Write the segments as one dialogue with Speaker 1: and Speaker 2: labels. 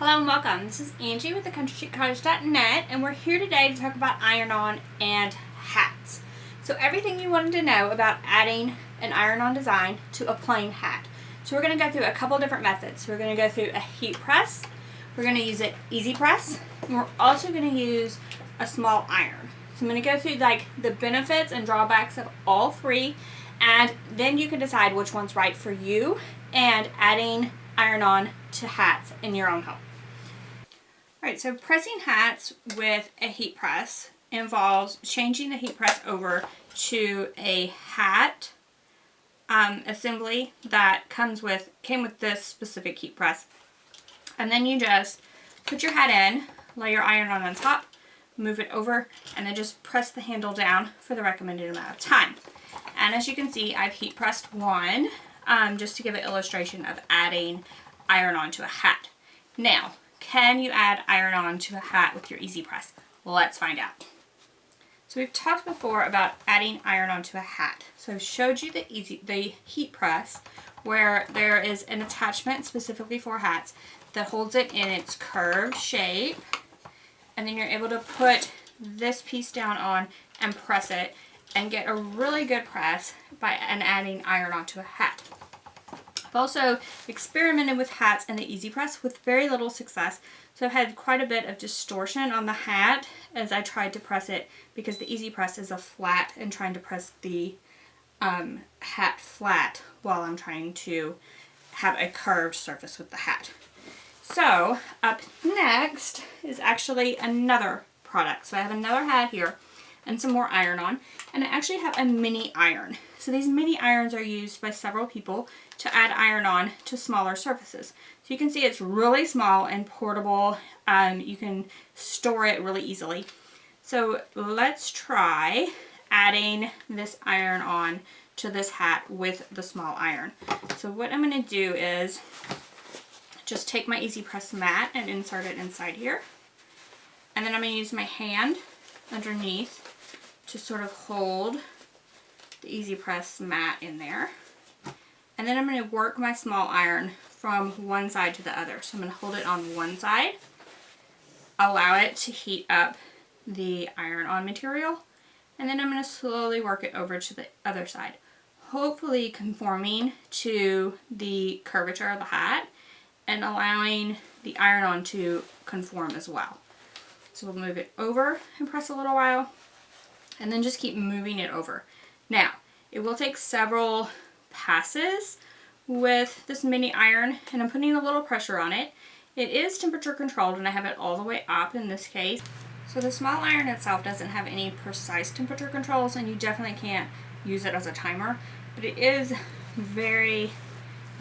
Speaker 1: Hello and welcome. This is Angie with thecountrychiccottage.net, and we're here today to talk about iron-on and hats. So everything you wanted to know about adding an iron-on design to a plain hat. So we're going to go through a couple different methods. We're going to go through a heat press, we're going to use an EasyPress, and we're also going to use a small iron. So I'm going to go through like the benefits and drawbacks of all three, and then you can decide which one's right for you and adding iron-on to hats in your own home. Alright, so pressing hats with a heat press involves changing the heat press over to a hat assembly that came with this specific heat press. And then you just put your hat in, lay your iron on top, move it over, and then just press the handle down for the recommended amount of time. And as you can see, I've heat pressed one just to give an illustration of adding iron-on to a hat. Now, can you add iron-on to a hat with your EasyPress? Let's find out. So we've talked before about adding iron-on to a hat. So I've showed you the heat press where there is an attachment specifically for hats that holds it in its curved shape, and then you're able to put this piece down on and press it and get a really good press by adding iron-on to a hat. I've also experimented with hats in the EasyPress with very little success, so I've had quite a bit of distortion on the hat as I tried to press it because the EasyPress is a flat and trying to press the hat flat while I'm trying to have a curved surface with the hat. So up next is actually another product. So I have another hat here and some more iron-on, and I actually have a mini iron. So these mini irons are used by several people to add iron-on to smaller surfaces. So you can see it's really small and portable. You can store it really easily. So let's try adding this iron-on to this hat with the small iron. So what I'm going to do is just take my EasyPress mat and insert it inside here. And then I'm going to use my hand underneath to sort of hold the EasyPress mat in there. And then I'm going to work my small iron from one side to the other. So I'm going to hold it on one side, allow it to heat up the iron-on material, and then I'm going to slowly work it over to the other side, hopefully conforming to the curvature of the hat and allowing the iron-on to conform as well. So we'll move it over and press a little while, and then just keep moving it over. Now, it will take several passes with this mini iron, and I'm putting a little pressure on it. It is temperature controlled, and I have it all the way up in this case. So the small iron itself doesn't have any precise temperature controls, and you definitely can't use it as a timer, but it is very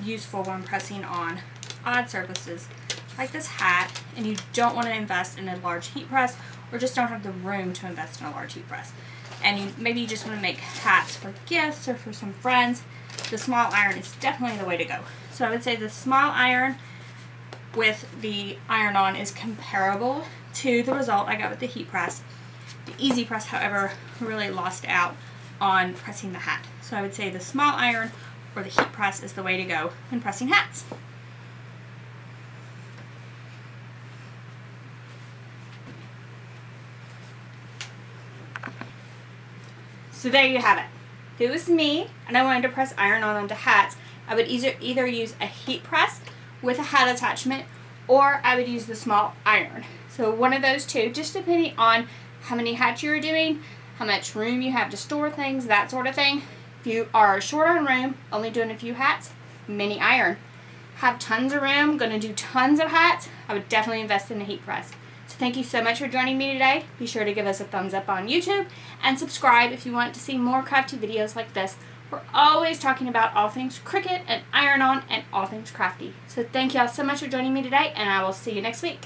Speaker 1: useful when pressing on odd surfaces like this hat, and you don't want to invest in a large heat press or just don't have the room to invest in a large heat press. And maybe you just want to make hats for gifts or for some friends. The small iron is definitely the way to go. So I would say the small iron with the iron-on is comparable to the result I got with the heat press. The EasyPress, however, really lost out on pressing the hat. So I would say the small iron or the heat press is the way to go when pressing hats. So there you have it. If it was me and I wanted to press iron-on onto hats, I would either use a heat press with a hat attachment, or I would use the small iron. So one of those two, just depending on how many hats you're doing, how much room you have to store things, that sort of thing. If you are short on room, only doing a few hats, mini iron. Have tons of room, gonna do tons of hats, I would definitely invest in a heat press. So thank you so much for joining me today. Be sure to give us a thumbs up on YouTube and subscribe if you want to see more crafty videos like this. We're always talking about all things Cricut and iron-on and all things crafty. So thank y'all so much for joining me today, and I will see you next week.